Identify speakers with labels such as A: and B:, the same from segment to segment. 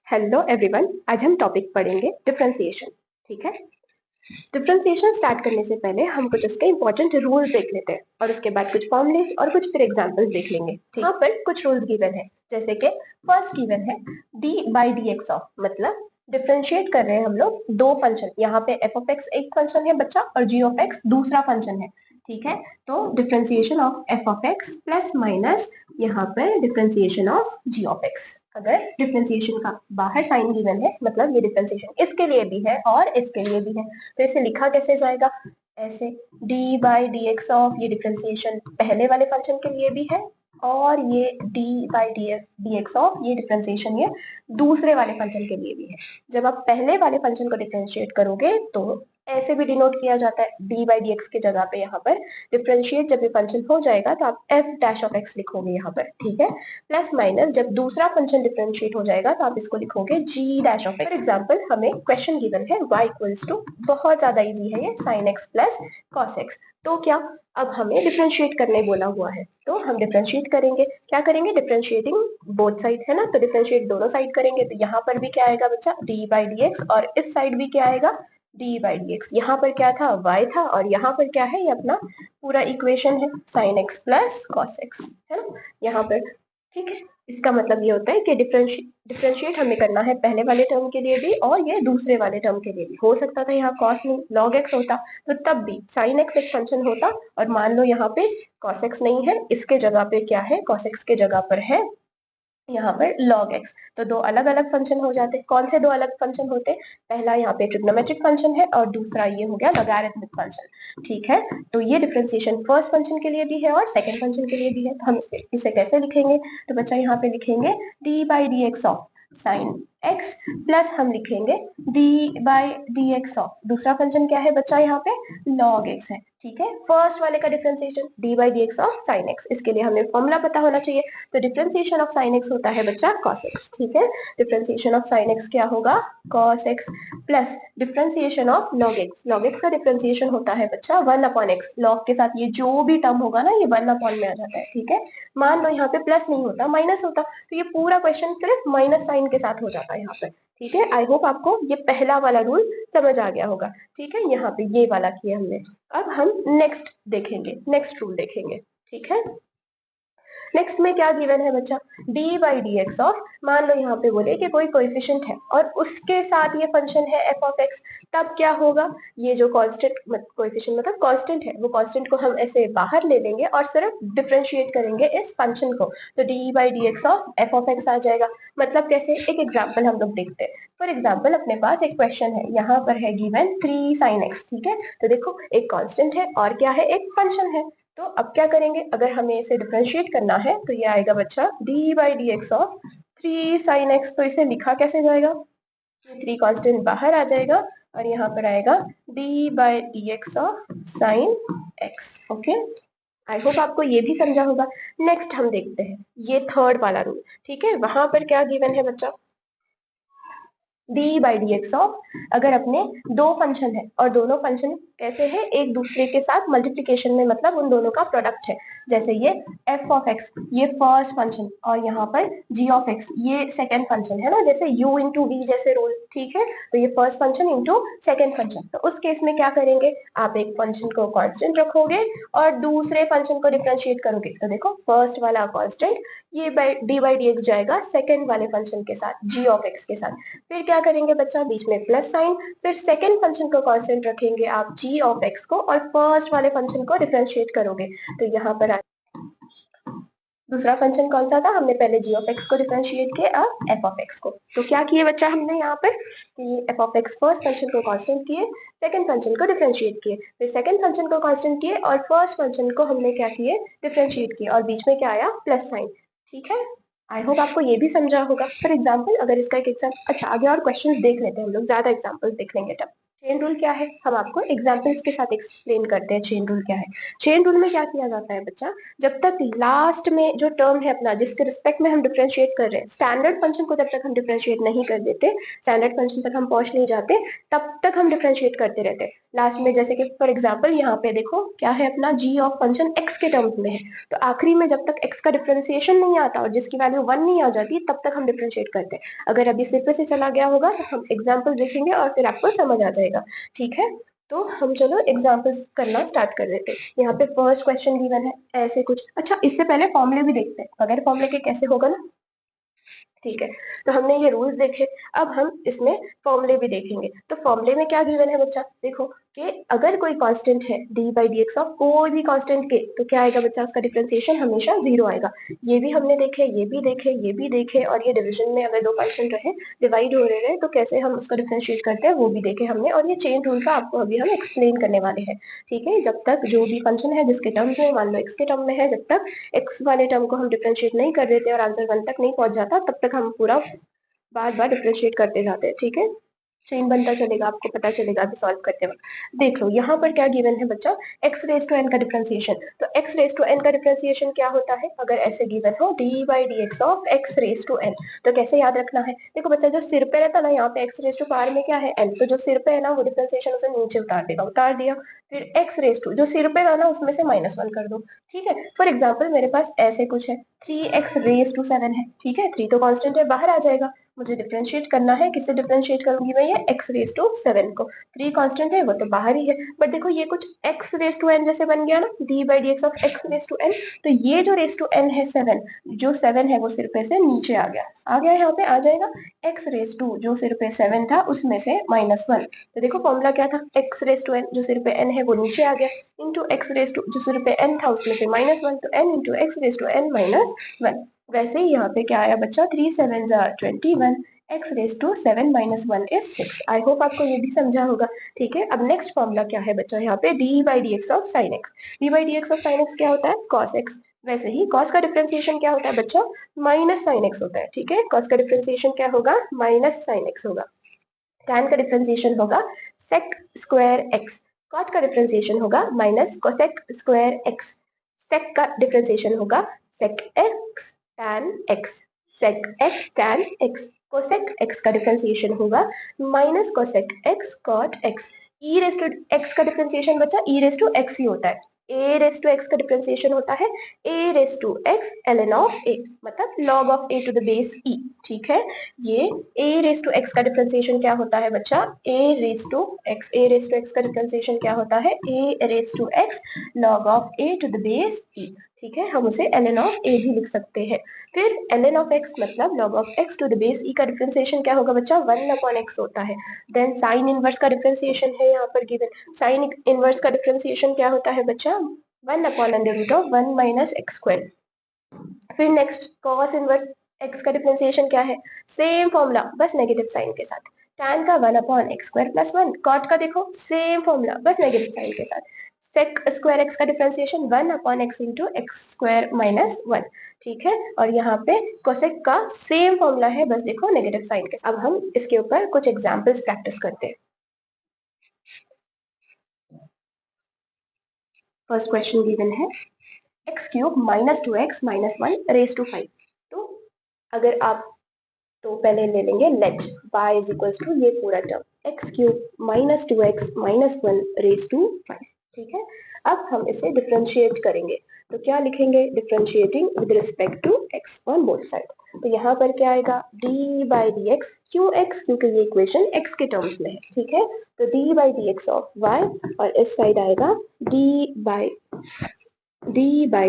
A: Hello everyone, आज हम topic पढ़ेंगे डिफरेंशिएशन। ठीक है। डिफरेंशिएशन स्टार्ट करने से पहले हम कुछ उसके इंपॉर्टेंट रूल देख लेते हैं और उसके बाद कुछ फॉर्मूलेस और कुछ फिर एग्जांपल्स देख लेंगे। यहाँ पर कुछ रूल्स गिवन है, जैसे कि फर्स्ट गिवन है D by D x of, मतलब डिफरेंशिएट कर रहे हैं हम लोग दो फंक्शन। यहाँ पे एफ ऑफ एक्स एक फंक्शन है बच्चा और जी ऑफ एक्स दूसरा फंक्शन है। ठीक है, तो differentiation of F of X plus minus यहाँ पर differentiation of G of X. अगर डिफरेंशिएशन का बाहर साइन गिवन है, मतलब ये डिफरेंशिएशन इसके लिए भी है और इसके लिए भी है, तो इसे लिखा कैसे जाएगा? ऐसे d by D x of, ये डिफरेंशिएशन पहले वाले फंक्शन के लिए भी है और ये d by D x of, ये डिफरेंशिएशन ये दूसरे वाले फंक्शन के लिए भी है। जब आप पहले वाले फंक्शन को डिफरेंशिएट करोगे तो ऐसे भी डिनोट किया जाता है, d बाई डी एक्स की जगह पे यहाँ पर डिफरेंशिएट जब ये फंक्शन हो जाएगा तो आप f डैश ऑफ x लिखोगे यहाँ पर। ठीक है, प्लस माइनस जब दूसरा फंक्शन डिफरेंशिएट हो जाएगा तो आप इसको लिखोगे g dash of x। For example हमें क्वेश्चन गिवन है y इक्वल्स टू, बहुत ज्यादा इजी है ये, sin x plus cos x। तो क्या अब हमें डिफरेंशिएट करने बोला हुआ है, तो हम डिफरेंशिएट करेंगे। क्या करेंगे? डिफरेंशिएटिंग बोथ साइड है ना, तो डिफरेंशिएट दोनों साइड करेंगे। तो यहाँ पर भी क्या आएगा बच्चा? d बाई डी एक्स, और इस साइड भी क्या आएगा? d by D x. यहाँ पर क्या था? y था, और यहाँ पर क्या है? ये अपना पूरा इक्वेशन है, sin x plus cos x, है ना यहाँ पर। ठीक है, इसका मतलब ये होता है कि डिफरेंशिएट हमें करना है पहले वाले टर्म के लिए भी और ये दूसरे वाले टर्म के लिए भी। हो सकता था यहाँ cos नहीं log x होता, तो तब भी sin x एक फंक्शन होता, और मान लो यहाँ पे cos x नहीं है, इसके जगह पे क्या है? cos x के जगह पर है यहाँ पर log x। तो दो अलग अलग फंक्शन हो जाते। कौन से दो अलग फंक्शन होते? पहला यहाँ पे ट्रिग्नोमेट्रिक फंक्शन है और दूसरा ये हो गया लॉगरिथमिक फंक्शन। ठीक है, तो ये डिफरेंशिएशन फर्स्ट फंक्शन के लिए भी है और सेकंड फंक्शन के लिए भी है। तो हम इसे कैसे लिखेंगे? तो बच्चा यहाँ पे लिखेंगे d by D x of sine x plus हम लिखेंगे d by D x of, दूसरा फंक्शन क्या है बच्चा? यहाँ पे log x है। ठीक है, फर्स्ट वाले का differentiation d by D x of sine x, इसके लिए हमें फॉर्मूला पता होना चाहिए। तो डिफरेंशिएशन ऑफ sin x होता है बच्चा cos x। ठीक है, डिफरेंशिएशन ऑफ sin x क्या होगा? cos x plus differentiation of log x। log x का डिफरेंशिएशन होता है बच्चा 1 अपॉन x। log के साथ ये जो भी टर्म होगा ना, ये 1 अपॉन में आ जाता है। ठीक है, मान लो यहाँ पे प्लस नहीं होता, माइनस होता, तो ये पूरा क्वेश्चन सिर्फ माइनस साइन के साथ हो जाता है यहाँ पे। ठीक है, आई होप आपको ये पहला वाला रूल समझ आ गया होगा। ठीक है, यहाँ पे ये वाला किया हमने। अब हम नेक्स्ट देखेंगे, नेक्स्ट रूल देखेंगे। ठीक है, नेक्स्ट में क्या गिवन है बच्चा? d by D x of, मान लो यहाँ पे बोले कि कोई कोएफिशिएंट है और उसके साथ ये फंक्शन है f ऑफ x, तब क्या होगा? ये जो कांस्टेंट कोएफिशिएंट मतलब कांस्टेंट है, वो कांस्टेंट को हम ऐसे बाहर ले लेंगे और सिर्फ डिफरेंशिएट करेंगे इस फंक्शन को, तो d by D x of f of x आ जाएगा। मतलब कैसे? एक एग्जाम्पल हम लोग देखते हैं। फॉर एग्जाम्पल अपने पास एक क्वेश्चन है, यहाँ पर है गिवन 3 sin x। ठीक है, तो देखो एक कांस्टेंट है और क्या है? एक फंक्शन है। तो अब क्या करेंगे? अगर हमें इसे डिफरेंशिएट करना है तो ये आएगा बच्चा d by D x of 3 sin x। तो इसे लिखा कैसे जाएगा? ये 3 कांस्टेंट बाहर आ जाएगा और यहाँ पर आएगा d by D x of sine x। Okay, I hope आपको ये भी समझा होगा। नेक्स्ट हम देखते हैं ये थर्ड वाला रूल। ठीक है, वहां पर क्या गिवन है बच्चा? d by D x of, अगर अपने दो फंक्शन है और दोनों फंक्शन कैसे है? एक दूसरे के साथ मल्टीप्लीकेशन में, मतलब उन दोनों का प्रोडक्ट है। जैसे ये f ऑफ x, ये फर्स्ट फंक्शन, और यहाँ पर g ऑफ x, ये सेकेंड फंक्शन है ना, जैसे u इंटू v जैसे रूल। ठीक है, तो ये first function into second function. तो उस केस में क्या करेंगे? आप एक फंक्शन को कांस्टेंट रखोगे और दूसरे फंक्शन को डिफरेंशिएट करोगे। तो देखो फर्स्ट वाला कांस्टेंट ये d बाई डी एक्स जाएगा सेकेंड वाले फंक्शन के साथ, g ऑफ x के साथ। फिर क्या करेंगे बच्चा? बीच में प्लस साइन, फिर सेकेंड फंक्शन को कांस्टेंट रखेंगे आप g ऑफ x को और फर्स्ट वाले फंक्शन को डिफरेंशिएट करोगे। तो यहाँ पर दूसरा फंक्शन कौन सा था? हमने पहले g ऑफ x को डिफरेंशिएट किया, अब f ऑफ x को। तो क्या किए बच्चा हमने यहाँ पर कि f of x first function को कांस्टेंट किए, सेकंड फंक्शन को डिफरेंशिएट किए, फिर सेकंड फंक्शन को कांस्टेंट किए और फर्स्ट फंक्शन को हमने क्या किए? डिफरेंशिएट किए, और बीच में क्या आया? Plus sign. ठीक है, आई होप आपको ये भी समझा होगा। फॉर एग्जाम्पल अगर इसका एक एग्जाम्पल, अच्छा आगे और क्वेश्चन देख लेते हैं हम लोग, ज्यादा एग्जाम्पल देख लेंगे तब। चेन रूल क्या है, हम आपको एग्जांपल्स के साथ एक्सप्लेन करते हैं चेन रूल क्या है। चेन रूल में क्या किया जाता है बच्चा, जब तक लास्ट में जो टर्म है अपना जिसके रिस्पेक्ट में हम डिफरेंशिएट कर रहे हैं, स्टैंडर्ड फंक्शन को जब तक हम डिफरेंशिएट नहीं कर देते, स्टैंडर्ड फंक्शन तक हम पहुंच नहीं जाते, तब तक हम डिफरेंशिएट करते रहते हैं। लास्ट में जैसे कि फॉर एग्जाम्पल यहाँ पे देखो क्या है अपना जी ऑफ फंक्शन एक्स के टर्म्स में है, तो आखिरी में जब तक एक्स का डिफरेंशिएशन नहीं आता और जिसकी वैल्यू 1 नहीं आ जाती तब तक हम डिफरेंशिएट करते हैं। अगर अभी सिर पे से चला गया होगा तो हम एग्जाम्पल देखेंगे और फिर आपको समझ आ जाएगा, ठीक है। तो हम चलो एग्जाम्पल्स करना स्टार्ट कर देते हैं। यहाँ पे फर्स्ट क्वेश्चन गिवन है ऐसे कुछ। अच्छा, इससे पहले फॉर्मूले भी देखते हैं, बगैर फॉर्मूले के कैसे होगा ना, ठीक है। तो हमने ये रूल्स देखे, अब हम इसमें फॉर्मूले भी देखेंगे। तो फॉर्मूले में क्या गिवन है बच्चा, देखो कि अगर कोई कांस्टेंट है D by D x of कोई भी कांस्टेंट के, तो क्या आएगा बच्चा, उसका डिफरेंशिएशन हमेशा 0 आएगा। ये भी हमने देखे, ये भी देखे, ये भी देखे, और ये डिवीजन में अगर दो फंक्शन रहे, डिवाइड हो रहे हैं, तो कैसे हम उसका डिफरेंशिएट करते हैं वो भी देखे हमने। और ये चेन रूल का आपको अभी हम एक्सप्लेन करने वाले हैं, ठीक है। जब तक जो भी फंक्शन है जिसके टर्म्स में, मान लो एक्स के टर्म में है, जब तक एक्स वाले टर्म को हम डिफरेंशिएट नहीं कर देते और आंसर 1 तक नहीं पहुंच जाता, तब तक हम पूरा बार बार डिफरेंशिएट करते जाते हैं, ठीक है। चेन बनता चलेगा, आपको पता चलेगा अभी सॉल्व करते वक्त। देख लो यहाँ पर क्या गिवन है बच्चा, x रेज टू n का डिफरेंशिएशन। तो x रेज टू n का डिफरेंशिएशन क्या होता है, अगर ऐसे गिवन हो d by D x of x raise to n, तो कैसे याद रखना है। देखो बच्चा, जो सिर पे रहता ना, यहाँ पे x रेज टू पावर में क्या है n, तो जो सिर पे है ना वो डिफरेंशिएशन उसे नीचे उतार देगा, उतार दिया, फिर x रेज टू जो सिर पे था ना उसमें से -1 कर दो, ठीक है। फॉर एग्जाम्पल मेरे पास ऐसे कुछ है 3x रेज टू 7 है, ठीक है। 3 तो कांस्टेंट है, बाहर आ जाएगा, मुझे डिफरेंशिएट करना है, किससे डिफरेंशिएट करूंगी मैं, ये x रेज टू 7 को। 3 कांस्टेंट है वो तो बाहर ही है, बट देखो ये कुछ x रेज टू n जैसे बन गया ना, d by D x of x raise to n। तो ये जो रेज टू n है 7, जो 7 है वो सिर पे से नीचे आ गया, आ गया यहाँ पे आ जाएगा x रेज टू जो सिर पे 7 था उसमें से -1। तो देखो फॉर्मूला क्या था, x रेज टू n जो सिर पे n है वो नीचे आ गया, इंटू x रेज टू जो सिर पे n था उसमें से -1, तो n into x raise to n -1। वैसे ही यहाँ पे क्या आया बच्चा, 3 7 21, x raise to 7 -1 is 6। I hope आपको ये भी समझा होगा, ठीक है। अब नेक्स्ट फॉर्मूला क्या है बच्चा, यहाँ पे d by D x of sine x. D by D x of sine x क्या होता है, cos x। वैसे ही cos का डिफरेंशिएशन क्या होता है बच्चा, माइनस साइन एक्स होता है, ठीक है। cos का डिफरेंशिएशन क्या होगा, माइनस साइन एक्स होगा। tan का डिफरेंशिएशन होगा sec स्क्वायर x। cot का डिफरेंशिएशन होगा minus cosec square x। sec का डिफरेंशिएशन होगा sec x tan x। sec x tan x। cosec x का डिफरेंशिएशन होगा minus cosec x cot x। e raise to x का differentiation बच्चा e raise to x ही होता है। a raise to x का डिफरेंशिएशन होता है a raise to x ln of a, मतलब log of a to the base e, ठीक है। ये a रेस टू x का डिफरेंशिएशन क्या होता है बच्चा, a raise to x। a raise to x का डिफरेंशिएशन क्या होता है, a raise to x log of a to the base e, ठीक है। हम उसे ln ऑफ a भी लिख सकते हैं। फिर ln ऑफ x मतलब log of x to the base e का डिफरेंशिएशन क्या होगा बच्चा, 1/x होता है। देन साइन इनवर्स का डिफरेंशिएशन है यहाँ पर गिवन। साइन इनवर्स का डिफरेंशिएशन क्या होता है बच्चा, 1/√1 - x²। फिर नेक्स्ट cos इनवर्स x का डिफरेंशिएशन क्या है, सेम फॉर्मूला बस नेगेटिव साइन के साथ। tan का 1/x² + 1। cot का देखो सेम फॉर्मूला बस नेगेटिव साइन के साथ। sec स्क्वायर x का डिफरेंशिएशन 1/x इंटू x² - 1, ठीक है। और यहाँ पे cosec का सेम फॉर्मूला है, बस देखो नेगेटिव साइन के साथ। अब हम इसके ऊपर कुछ एग्जाम्पल्स प्रैक्टिस करते हैं। फर्स्ट क्वेश्चन गिवन है x³ - 2x - 1 रेज टू 5। तो अगर आप, तो पहले ले लेंगे let y is equals to ये पूरा term x³ - 2x - 1 raise to 5, ठीक है। अब हम इसे डिफरेंशिएट करेंगे, तो क्या लिखेंगे, differentiating with respect to x on both side. तो यहाँ पर क्या आएगा, d बाई डी एक्स, क्यों x, क्योंकि ये इक्वेशन x के टर्म्स में है, ठीक है। तो d by D x of y, और इस साइड आएगा d by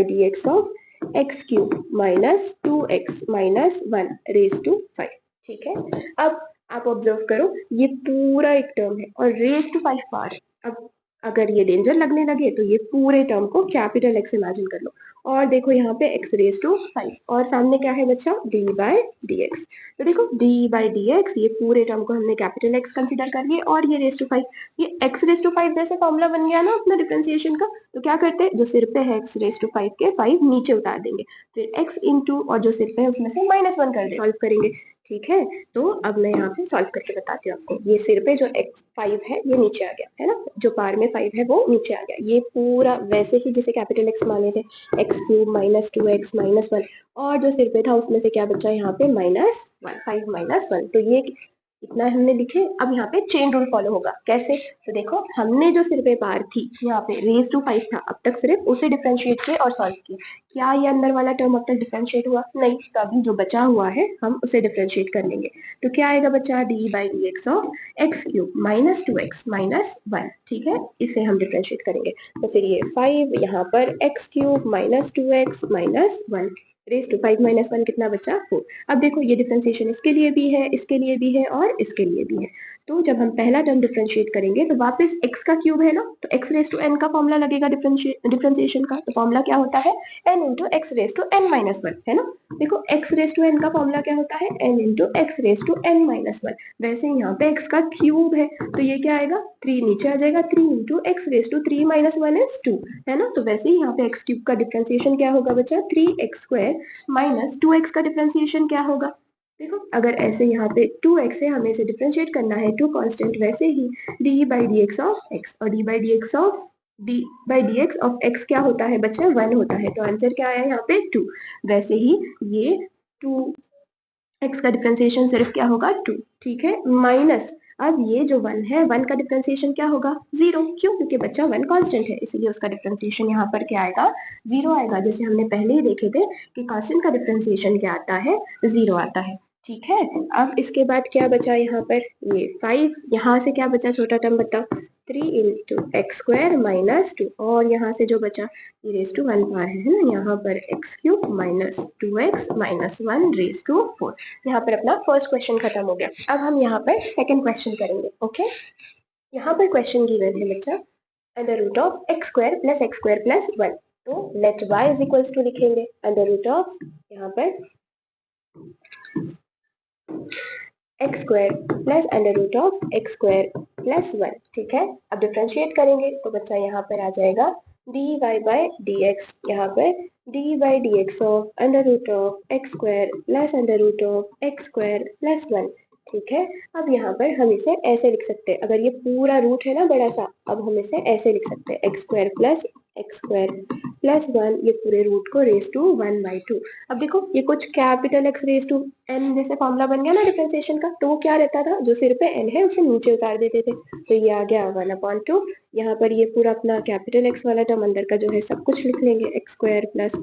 A: D x of x³ - 2x - 1 raise to 5, ठीक है। अब आप ऑब्जर्व करो ये पूरा एक टर्म है और रेज टू 5 पावर है। अब अगर ये डेंजर लगने लगे तो ये पूरे टर्म को कैपिटल X इमेजिन कर लो, और देखो यहाँ पे x रेज टू 5 और सामने क्या है बच्चा, d बाई डी एक्स। तो देखो d बाई डी एक्स, ये पूरे टर्म को हमने कैपिटल X कंसिडर कर लिया, और ये रेज टू 5, ये x रेज टू 5 जैसे फॉर्मूला बन गया ना अपना डिफरेंशिएशन का। तो क्या करते हैं, जो सिर पे है x रेज टू 5 के 5 नीचे उतार देंगे, फिर x इंटू और जो सिर पे है उसमें से -1 कर दे, सॉल्व करेंगे, ठीक है। तो अब मैं यहाँ पे सॉल्व करके बताती हूँ आपको। ये सिर पे जो x5 है ये नीचे आ गया है ना, जो पार में 5 है वो नीचे आ गया। ये पूरा वैसे ही जैसे कैपिटल X माने थे, x³ माइनस 2x माइनस 1, और जो सिर पे था उसमें से क्या बचा यहाँ पे -1, 5 माइनस 1। तो ये इतना हमने लिखे। अब यहाँ पे चेन रूल फॉलो होगा। कैसे? तो देखो, हमने जो सिर पे पार थी यहाँ पे रेज टू 5 था, अब तक सिर्फ उसे डिफरेंशिएट किए और सॉल्व किए। क्या ये अंदर वाला टर्म अब तक डिफरेंशिएट हुआ? नहीं। तो अभी जो बचा हुआ है हम उसे डिफरेंशिएट कर लेंगे। तो क्या आएगा बच्चा? d/dx of x³ minus 2x minus 1। ठीक है, इसे हम डिफरेंशिएट करेंगे। तो फिर ये 5 यहाँ पर x³ minus 2x minus 1 raise to 5 minus 1 कितना बचा? 4। अब देखो, ये डिफरेंशिएशन इसके लिए भी है, इसके लिए भी है और इसके लिए भी है। तो जब हम पहला टर्म डिफरेंशिएट करेंगे तो वापस x का क्यूब है ना, तो x रेज टू n का फॉर्मूला लगेगा डिफरेंशिएशन का। तो फॉर्मूला क्या होता है? n into x raise to n minus 1, है ना। देखो, x रेज टू n का फॉर्मूला क्या होता है? n into x raise to n minus 1। वैसे यहाँ पे x का क्यूब है तो ये क्या आएगा? 3 नीचे आ जाएगा। 3 into x raise to 3 minus 1 is 2, है ना। तो वैसे ही यहाँ पे x क्यूब का डिफरेंशिएशन क्या होगा बच्चा? 3x² माइनस 2x का डिफरेंशिएशन क्या होगा? देखो, अगर ऐसे यहाँ पे 2x है, हमें इसे डिफरेंशिएट करना है टू कांस्टेंट, वैसे ही d/dx ऑफ x और d/dx ऑफ x क्या होता है बच्चा? 1 होता है। तो आंसर क्या आया यहाँ पे? 2। वैसे ही ये 2x का डिफरेंशिएशन सिर्फ क्या होगा? 2। ठीक है, माइनस अब ये जो 1 है, 1 का डिफरेंशिएशन क्या होगा? 0। क्यों? क्योंकि बच्चा 1 कांस्टेंट है, इसलिए उसका डिफरेंशिएशन यहाँ पर क्या आएगा? 0 आएगा। जैसे हमने पहले ही देखे थे कि कांस्टेंट का डिफरेंशिएशन क्या आता है? 0 आता है। ठीक है, अब इसके बाद क्या बचा यहाँ पर? ये 5। यहाँ से क्या बचा? छोटा टर्म बता। 3 इंटू x² माइनस 2, और यहाँ से जो बचा ये रेज टू 1 पार है ना, यहाँ पर x³ minus 2x minus 1 raise to 4। यहाँ पर अपना फर्स्ट क्वेश्चन खत्म हो गया। अब हम यहाँ पर सेकंड क्वेश्चन करेंगे। ओके, यहाँ पर क्वेश्चन गिवन है बच्चा, under root of x² plus x² plus 1। तो let y is equals to लिखेंगे अंडर रूट ऑफ यहाँ पर x² plus under root of x² plus 1। ठीक है, अब डिफरेंशिएट करेंगे तो बच्चा यहाँ पर आ जाएगा dy/dx, यहाँ पर d/dx of under root of x² plus under root of x² plus 1। ठीक है, अब यहाँ पर हम इसे ऐसे लिख सकते हैं। अगर ये पूरा रूट है ना बड़ा सा, अब हम इसे ऐसे लिख सकते हैं x² प्लस x² प्लस 1, ये पूरे रूट को रेज टू 1/2। अब देखो, ये कुछ capital X raise to n जैसे फॉर्मूला बन गया ना डिफरेंशिएशन का। तो वो क्या रहता था? जो सिर पे n है उसे नीचे उतार देते थे। तो ये आ गया 1/2। यहाँ पर ये पूरा अपना कैपिटल X वाला टर्म अंदर का जो है सब कुछ लिख लेंगे, x² प्लस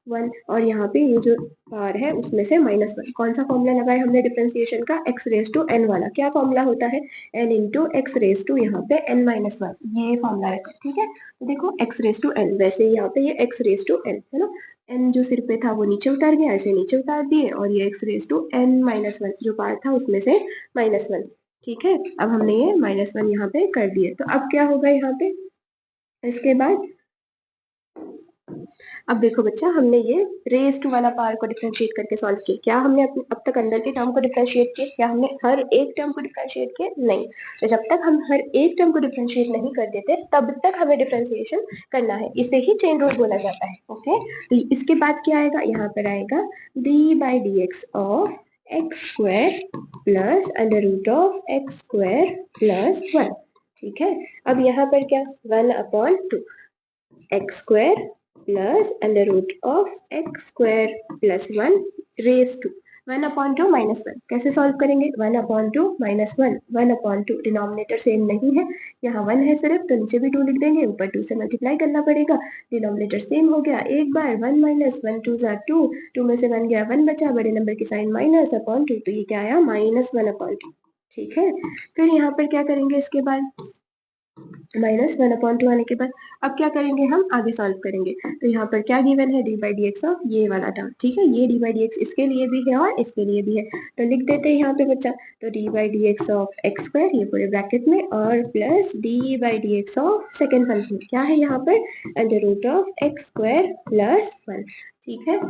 A: 1, और यहाँ पे ये जो पार है उसमें से -1। कौन सा फॉर्मूला लगाया हमने डिफरेंशिएशन का? x रेज टू n वाला। क्या फॉर्मूला होता है? n into x raise to यहाँ पे n माइनस 1, ये फॉर्मूला रहता है। ठीक है, तो देखो x रेज टू n, वैसे ही यहाँ पे ये x रेज टू n है ना, n जो सिर पे था वो नीचे उतार गया, ऐसे नीचे उतार दिए, और ये x raise to n minus 1 जो पार्ट था उसमें से -1। ठीक है, अब हमने ये -1 यहाँ पे कर दिए। तो अब क्या होगा यहाँ पे? इसके बाद अब देखो बच्चा, हमने ये रेज टू वाला पार को डिफरेंशिएट करके सॉल्व किया। क्या हमने अब तक अंदर के टर्म को डिफरेंशिएट किया? क्या हमने हर एक टर्म को डिफरेंशिएट किया? नहीं। तो जब तक हम हर एक टर्म को डिफरेंशिएट नहीं कर देते तब तक हमें डिफरेंशिएशन करना है। इसे ही चेन रूल बोला जाता है। ओके, तो इसके बाद क्या आएगा? यहाँ पर आएगा d/dx of x² plus under root of x² plus 1। ठीक है, अब यहाँ पर क्या? 1/2 x² plus under root of x² plus 1 raise to 1/2 minus 1। कैसे सॉल्व करेंगे? 1/2 माइनस 1, 1/2 डिनोमिनेटर सेम नहीं है, यहाँ 1 है सिर्फ, तो नीचे भी 2 लिख देंगे, ऊपर 2 से मल्टीप्लाई करना पड़ेगा। डिनोमिनेटर सेम हो गया, एक बार 1 माइनस 1 2 जार 2, 2 में से 1 गया 1 बचा, बड़े नंबर की साइन -/2, तो ये क्या आया? -1/2। ठीक है, फिर यहाँ पर क्या करेंगे? इसके बाद -1/2 आने के बाद अब क्या करेंगे? हम आगे सॉल्व करेंगे। तो यहाँ पर क्या गिवन है? d/dx ऑफ ये वाला टर्म। ठीक है, ये d/dx इसके लिए भी है और इसके लिए भी है, तो लिख देते हैं यहाँ पे बच्चा। तो d/dx ऑफ x² ये पूरे ब्रैकेट में, और plus d/dx of second function क्या है यहाँ पर? Under root of x² plus 1। ठीक है,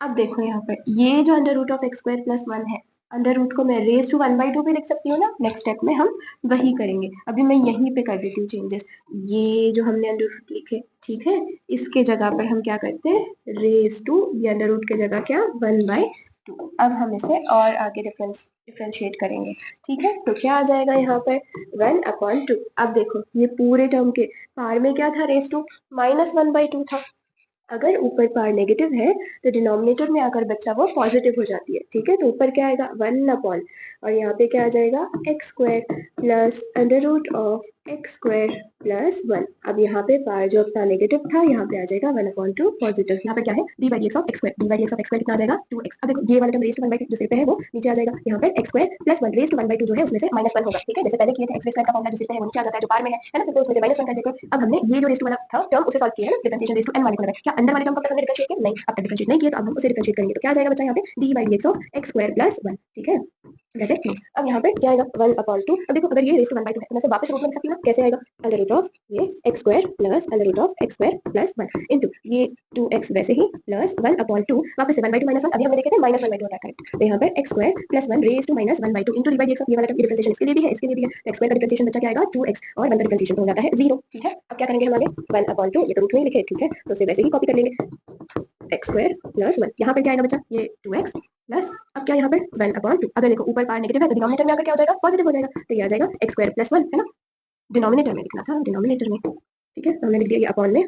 A: अब देखो यहाँ पर ये जो under root of x² plus 1 है, अंडर रूट को मैं रेज टू 1/2 भी लिख सकती हूँ ना। नेक्स्ट स्टेप में हम वही करेंगे। अभी मैं यहीं पे कर देती हूँ चेंजेस। ये जो हमने अंडर रूट लिखे, ठीक है, इसके जगह पर हम क्या करते हैं? रेज टू, ये अंडर रूट के जगह क्या? 1/2। अब हम इसे और आगे डिफरेंशिएट करेंगे, ठीक है। तो क्या आ जाएगा यहाँ पर 1/2। अब देखो ये पूरे टर्म के पार में क्या था, रेस टू -1/2 था। अगर ऊपर पार नेगेटिव है तो डिनोमिनेटर में आकर बच्चा वो पॉजिटिव हो जाती है, ठीक है। तो ऊपर क्या आएगा 1/, और यहाँ पे क्या आ जाएगा x² प्लस √(x²+1)। अब यहाँ पे पार जो अपना नेगेटिव था यहाँ पे आ जाएगा 1/2 पॉजिटिव। यहाँ पे क्या है d/dx(x²), d/dx(x²) कितना आ जाएगा 2x। अब देखो ये वाला टर्म रेस टू 1/2 जो सिर पे है वो नीचे आ जाएगा। यहाँ पे x²+1 रेस टू 1/2 जो है उसमें से -1 होगा, ठीक है। जैसे पहले किए थे x² का फॉर्मूला जो सिर पे है वो नीचे आ जाता है, जो पार में है ना। सिर्फ उसमें से -1 कर देते हैं। अब हमने ये जो रेस टू वाला था टर्म उसे सॉल्व किया है ना, डिफरेंशिएशन रेस टू n वाले को लगाया। क्या अंदर वाले टर्म को हमने डिफरेंशिएट किया? नहीं, अब तक डिफरेंशिएट नहीं किया, तो अब हम उसे डिफरेंशिएट करेंगे। तो क्या आ जाएगा बच्चा यहाँ पे d/dx(x²+1), ठीक है। अब यहाँ पे क्या आएगा 1/2। अब देखो अगर ये रेस टू 1/2 है तो मैं इसे वापस रूप में लिख सकती हूँ ना, कैसे आएगा √(ये x² प्लस √(x²+1) इनटू ये 2x वैसे ही प्लस 1/2 वापस से 1/2 -1। अभी हमने देखे थे -1/2 होता है, करेक्ट। तो यहाँ पे x²+1 raise to -1/2 into d/dx। ये वाला टर्म डिफरेंशिएशन इसके लिए भी है, इसके लिए भी है। x² का डिफरेंशिएशन बच्चा क्या आएगा 2x, और 1 का डिफरेंशिएशन तो हो जाता है 0, ठीक है। अब क्या करेंगे हम आगे 1/2, ये तो रूट में ही लिखे, ठीक है। तो इसे वैसे ही कॉपी कर लेंगे, x²+1। यहाँ पे क्या आएगा बच्चा ये 2x प्लस, अब क्या यहाँ पे 1/2। अगर देखो ऊपर पार नेगेटिव है तो डिनोमिनेटर में आकर क्या हो जाएगा पॉजिटिव हो जाएगा। तो ये आ जाएगा x²+1, है ना। डिनोमिनेटर में लिखना था, डिनोमिनेटर में, ठीक है। तो हमने लिख दिया ये अपॉन में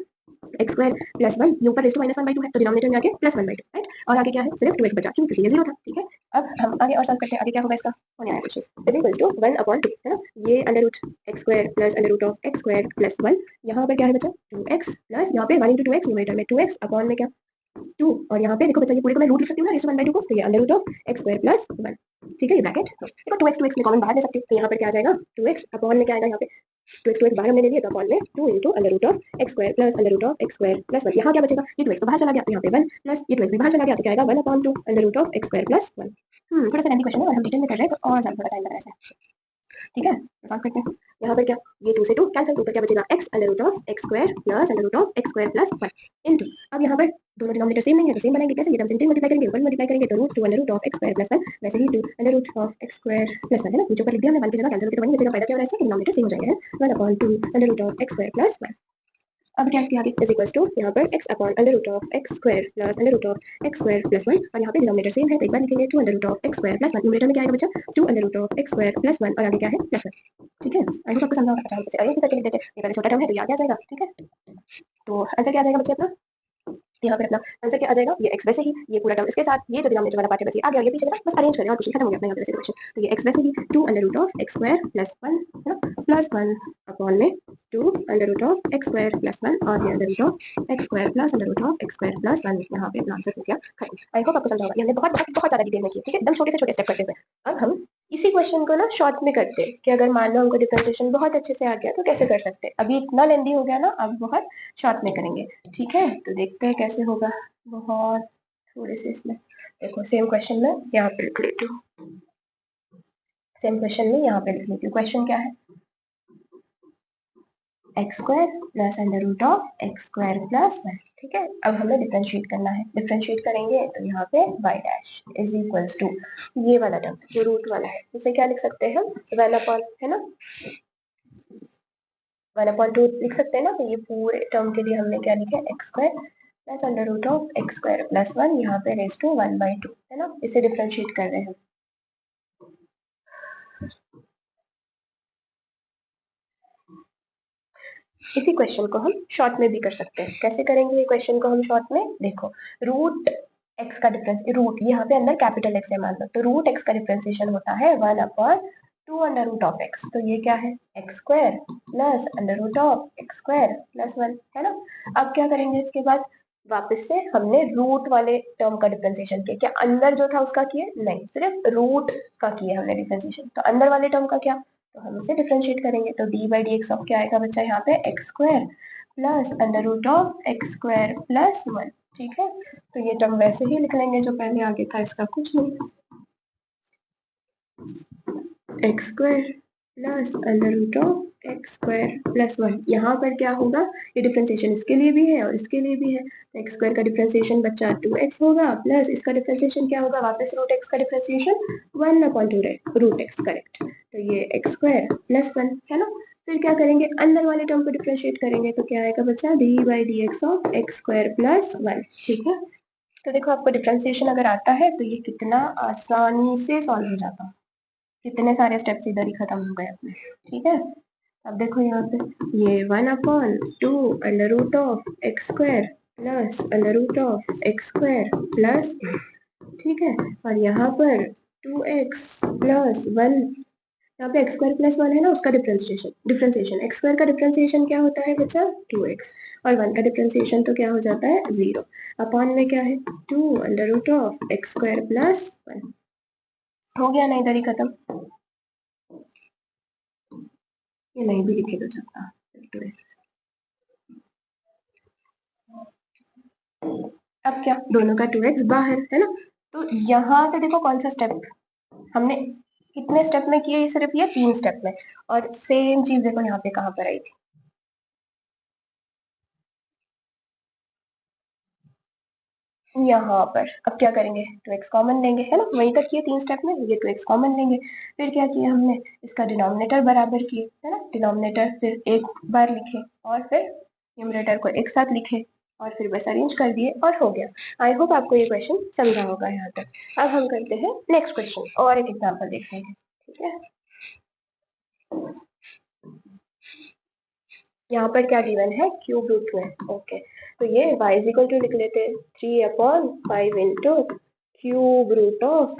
A: x²+1, ये ऊपर रेस टू -1/2 है तो डिनोमिनेटर में आके +1/2, राइट। और आगे क्या है सिर्फ 2x बचा, क्योंकि ये 0 था, ठीक है। अब हम आगे और सॉल्व करते हैं। आगे क्या होगा इसका होने आया क्वेश्चन इज इक्वल्स टू 1/2, है ना। ये √(x² प्लस √(x²+1), यहाँ पे क्या है बचा 2x प्लस यहाँ पे 1 × 2x न्यूमरेटर में 2x अपॉन में क्या 2, और यहाँ पे देखो बच्चा ये पूरे को मैं रूट लिख सकती हूँ ना रेस टू 1/2 को। तो ये √(x²+1), ठीक है। ये ब्रैकेट देखो 2x में कॉमन बाहर ले सकती हूँ। तो यहाँ पर क्या आ जाएगा 2x अपॉन में क्या आएगा यहाँ पे 2x बाहर हमने ले लिया तो अपॉन में 2 × √(x² प्लस √(x²+1). यहाँ क्या बचेगा ये 2x तो बाहर चला गया, तो यहाँ पे 1 प्लस ये 2x भी बाहर चला गया, तो क्या आएगा 1/2 √(x²+1). थोड़ा सा लेंथी क्वेश्चन है और हम डिटेल में कर रहे हैं तो और ज्यादा थोड़ा टाइम लग रहा है, ठीक है। सॉल्व करते हैं। यहाँ पर क्या ये 2 से 2 कैंसिल, ऊपर क्या बचेगा x √(x² plus √(x²+1) into, अब यहाँ पर दोनों डिनोमिनेटर सेम नहीं है तो सेम बनाएंगे। कैसे? ये टर्म से मल्टीप्लाई करेंगे, ऊपर मल्टीप्लाई करेंगे तो √2 √(x²+1), वैसे ही 2 √(x²+1), है ना। नीचे ऊपर लिख दिया हमने, 1 की जगह कैंसिल करके 1 बचेगा। फायदा क्या हो रहा है इससे, डिनोमिनेटर सेम हो जाएंगे, 1/2 √(x²+1). अब क्या इसके आगे इज इक्वल्स टू यहाँ पर x upon √(x² plus √(x²+1), और यहाँ पे डिनोमिनेटर सेम है तो एक बार लिखेंगे 2 √(x²+1). न्यूमरेटर में क्या आएगा बच्चा 2 √(x²+1), और आगे क्या है +1, ठीक है। आई होप आपको समझा होगा। अच्छा हम इसे आगे करके लिख देते हैं, ये पहले छोटा टर्म है तो ये आगे आ जाएगा, ठीक है। तो आंसर क्या आ जाएगा बच्चे अपना, यहाँ पे अपना आंसर क्या आ जाएगा ये x वैसे ही, ये पूरा टर्म इसके साथ, ये जो डिनोमिनेटर वाला पार्ट है बस ये आ गया, ये पीछे बस अरेंज करें और कुछ नहीं, खत्म हो गया अपना यहाँ पे क्वेश्चन। तो ये x वैसे ही 2 √(x²+1), है ना, +1 अपॉन में 2 √(x²+1), और ये √(x² प्लस √(x²+1). यहाँ पे अपना आंसर हो गया खत्म। आई होप आपको समझा होगा, ये हमने बहुत बहुत बहुत ज्यादा डिटेल में किया, ठीक है, एकदम छोटे से छोटे स्टेप करते हुए। अब हम इसी क्वेश्चन को ना शॉर्ट में करते हैं कि अगर मान लो हमको डिफरेंशिएशन बहुत अच्छे से आ गया तो कैसे कर सकते हैं। अभी इतना लेंदी हो गया ना, अब बहुत शॉर्ट में करेंगे, ठीक है। तो देखते हैं कैसे होगा, बहुत थोड़े से इसमें देखो सेम क्वेश्चन में यहाँ पे लिख लेती हूँ, सेम क्वेश्चन में यहाँ पे लिख लेती हूँ। क्वेश्चन क्या है x² प्लस √(x²+1), ठीक है। अब हमें डिफरेंशिएट करना है, डिफरेंशिएट करेंगे तो यहाँ पे y' इज इक्वल्स टू ये वाला टर्म जो रूट वाला है उसे क्या लिख सकते हैं हम 1/, है ना, 1/2 लिख सकते हैं ना। तो ये पूरे टर्म के लिए हमने क्या लिखा है x² प्लस √(x²+1), यहाँ पे रेज टू 1/2, है ना। इसे डिफरेंशिएट कर रहे हैं। इसी क्वेश्चन को हम शॉर्ट में भी कर सकते हैं। कैसे करेंगे ये क्वेश्चन को हम शॉर्ट में, देखो रूट x का डिफरेंस, रूट यहाँ पे अंदर कैपिटल x है मान लो, तो रूट x का डिफरेंशिएशन होता है 1/2√x। तो ये क्या है x² प्लस √(x²+1), है ना। अब क्या करेंगे इसके बाद, वापस से हमने रूट वाले टर्म का डिफरेंशिएशन किया। क्या अंदर जो था उसका किए? नहीं, सिर्फ रूट का किया हमने डिफरेंशिएशन। तो अंदर वाले टर्म का क्या, तो हम इसे डिफरेंशिएट करेंगे। तो d/dx ऑफ क्या आएगा बच्चा यहाँ पे x² प्लस √(x²+1), ठीक है। तो ये टर्म वैसे ही लिख लेंगे जो पहले आगे था, इसका कुछ नहीं, x² प्लस √(x²+1). यहाँ पर क्या होगा, ये डिफरेंशिएशन इसके लिए भी है और इसके लिए भी है। तो x² का डिफरेंशिएशन बच्चा 2x होगा, प्लस इसका डिफरेंशिएशन क्या होगा, वापस √(x) का डिफरेंशिएशन 1/√(x), करेक्ट। तो ये x²+1, है ना। फिर क्या करेंगे, अंदर वाले टर्म को डिफरेंशिएट करेंगे तो क्या आएगा बच्चा d/dx ऑफ x² + 1, ठीक है। तो देखो आपको डिफरेंशिएशन अगर आता है तो ये कितना आसानी से सॉल्व हो जाता, कितने सारे स्टेप्स इधर ही खत्म हो गए अपने। ठीक है, अब देखो यहाँ पे ये 1/2 under root of x square plus under root of x square plus, ठीक है, और यहाँ पर 2x प्लस 1, यहाँ पे एक्स स्क्वायर प्लस 1 है ना, उसका डिफरेंशिएशन एक्स स्क्वायर का डिफरेंशिएशन क्या होता है बच्चा 2x, और 1 का डिफरेंशिएशन तो क्या हो जाता है 0, अपॉन में क्या है 2 under root of x square plus 1, हो गया ना इधर ही खत्म, ये नहीं भी लिखे तो चलता। अब क्या, दोनों का 2x बाहर है ना, तो यहाँ से देखो कौन सा स्टेप हमने कितने स्टेप में किए, सिर्फ ये 3 स्टेप में, और सेम चीज देखो यहाँ पे कहाँ पर आई थी, यहाँ पर। अब क्या करेंगे, 2x कॉमन लेंगे, है ना, वहीं तक किए 3 स्टेप में, ये 2x कॉमन लेंगे, फिर क्या किया हमने, इसका डिनोमिनेटर बराबर किए, है ना, डिनोमिनेटर फिर एक बार लिखे और फिर न्यूमरेटर को एक साथ लिखे और फिर बस अरेंज कर दिए और हो गया। आई होप आपको ये क्वेश्चन समझा होगा यहाँ तक। अब हम करते हैं नेक्स्ट क्वेश्चन और एक एग्जाम्पल देखते हैं। ठीक है, यहाँ पर क्या गिवन है, क्यूब रूट में। ओके, तो ये y इज इक्वल टू लिख लेते हैं 3/5 into cube root of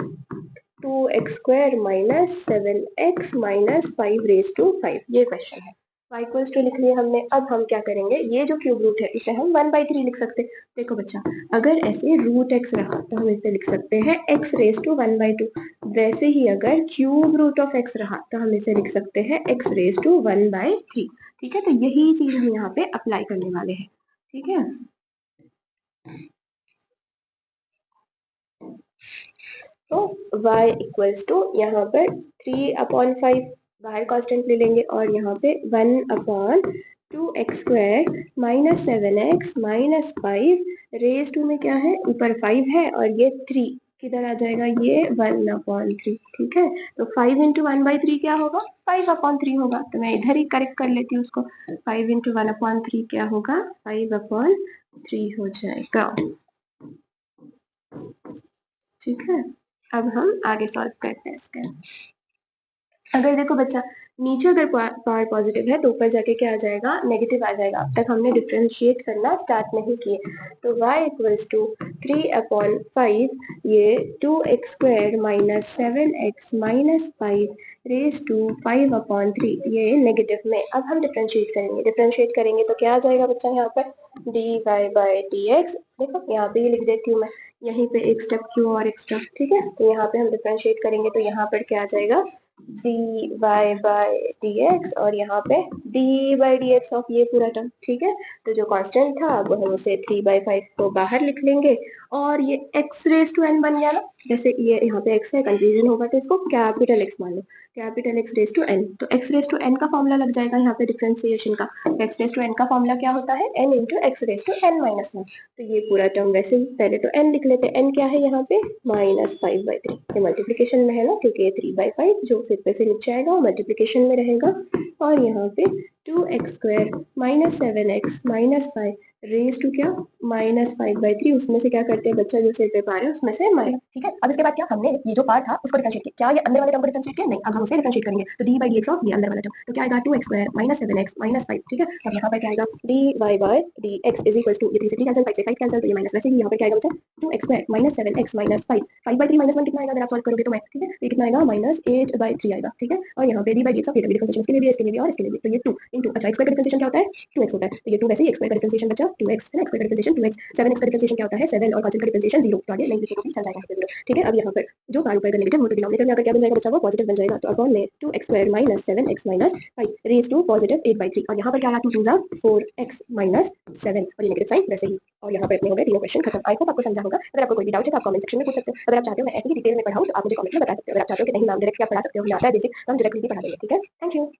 A: 2x square minus 7x minus 5 raise to 5, ये क्वेश्चन है। y इक्वल्स टू लिख लिया हमने, अब हम क्या करेंगे, ये जो क्यूब रूट है इसे हम 1/3 लिख सकते हैं। देखो बच्चा, अगर ऐसे रूट x रहा तो हम इसे लिख सकते हैं x रेज टू 1/2, वैसे ही अगर क्यूब रूट ऑफ x रहा तो हम इसे लिख सकते हैं x रेज टू 1/3। ठीक है, तो यही चीज हम यहाँ पे अप्लाई करने वाले हैं। ठीक है, तो y इक्वल्स टू यहाँ पर 3/5 बाहर कांस्टेंट ले लेंगे और यहाँ पे 1/2x square minus 7x minus 5 raise to में क्या है, ऊपर 5 है और ये 3 किधर आ जाएगा, ये 1/3। ठीक है, तो 5 इंटू 1/3 क्या होगा, 5/3 होगा, तो मैं इधर ही करेक्ट कर लेती हूँ उसको, 5 इंटू 1/3 क्या होगा, 5/3 हो जाएगा। ठीक है, अब हम आगे सॉल्व करते हैं इसके। अगर देखो बच्चा, नीचे अगर पावर पॉजिटिव है तो ऊपर जाके क्या आ जाएगा, नेगेटिव आ जाएगा। अब तक हमने डिफरेंशिएट करना स्टार्ट नहीं किए, तो y इक्वल्स टू 3/5 ये 2x square minus 7x minus 5 raise to 5/3, ये नेगेटिव में। अब हम डिफरेंशिएट करेंगे तो क्या आ जाएगा बच्चा, यहाँ पर dy बाई dx, देखो यहाँ पे ये लिख देती हूँ मैं, यहीं पे एक स्टेप क्यों और एक्स्ट्रा। ठीक है, तो यहाँ पे हम डिफरेंशिएट करेंगे तो यहाँ पर क्या आ जाएगा, dy बाई dx, और यहाँ पे d बाई dx ऑफ ये पूरा टर्म। ठीक है, तो जो कांस्टेंट था वो हम उसे 3/5 को बाहर लिख लेंगे और ये x रेज टू n बन गया ना, जैसे ये यहाँ पे x है, कंफ्यूजन होगा तो इसको कैपिटल x मान लो, capital x raise to n, तो x रेज टू n का फॉर्मूला लग जाएगा यहाँ पे डिफरेंशिएशन का। x रेज टू n का फॉर्मूला क्या होता है, n into x raise to n minus 1, तो ये पूरा टर्म वैसे ही पहले तो n लिख लेते हैं, n क्या है यहाँ पे -5/3, ये मल्टीप्लीकेशन में है ना, क्योंकि ये 3/5 जो फिर पे से नीचे आएगा वो मल्टीप्लीकेशन में रहेगा, और यहाँ पे 2x square minus 7x minus 5 raise to क्या -5/3, उसमें से क्या करते हैं बच्चा, जो सिर पे पार है उसमें से माइनस। ठीक है, अब इसके बाद क्या, हमने ये जो पार था उसको डिफरेंशिएट किया, क्या ये अंदर वाले टर्म को डिफरेंशिएट किया, नहीं, अब हम उसे डिफरेंशिएट करेंगे, तो dy बाई dx ऑफ ये अंदर वाला टर्म, तो क्या आएगा 2x square minus 7x minus 5। ठीक है, अब यहाँ पर क्या आएगा, dy by dx is equal to, ये 3 से 3 कैंसिल, 5 से 5 कैंसिल, तो ये माइनस, वैसे ही यहाँ पर क्या आएगा बच्चा 2x square minus 7x minus 5/3 minus 1 कितना आएगा, अगर आप सॉल्व करोगे तो मैं, ठीक है, ये कितना आएगा -8/3 आएगा। ठीक है, और यहाँ पे dy बाई dx ऑफ ये डिफरेंशिएशन इसके लिए भी, इसके लिए भी और इसके लिए भी, तो ये 2 इंटू, अच्छा x स्क्वायर का डिफरेंशिएशन क्या होता है 2x होता है, तो ये 2 वैसे ही x स्क्वायर का डिफरेंशिएशन बचा 2x है ना, x स्क्वायर का डिफरेंशिएशन 2x, 7x का डिफरेंशिएशन क्या होता है 7, और कांस्टेंट का डिफरेंशिएशन 0, तो आगे नहीं लिखोगे भी चल जाएगा यहाँ पे 0। ठीक है, अब यहाँ पर जो पार ऊपर का नेगेटिव हो तो डिनोमिनेटर में आकर क्या बन जाएगा बच्चा, वो पॉजिटिव बन जाएगा, तो अपॉन में 2x square minus 7x minus 5 raise to positive 8/3, और यहाँ पर क्या आया 2 2 4x माइनस 7, और ये नेगेटिव साइन वैसे ही, और यहाँ पर अपने हो गए तीनों क्वेश्चन खत्म। आई होप आपको समझा होगा। अगर आपको कोई भी डाउट है तो आप कमेंट सेक्शन में पूछ सकते हो, अगर आप चाहते हो मैं ऐसे ही डिटेल में पढ़ाऊँ तो आप मुझे कमेंट में बता सकते हो, अगर आप चाहते हो कि नहीं मैम डायरेक्ट क्या पढ़ा सकते हो, नहीं आता है बेसिक, हम डायरेक्टली भी पढ़ा देंगे। ठीक है, थैंक यू।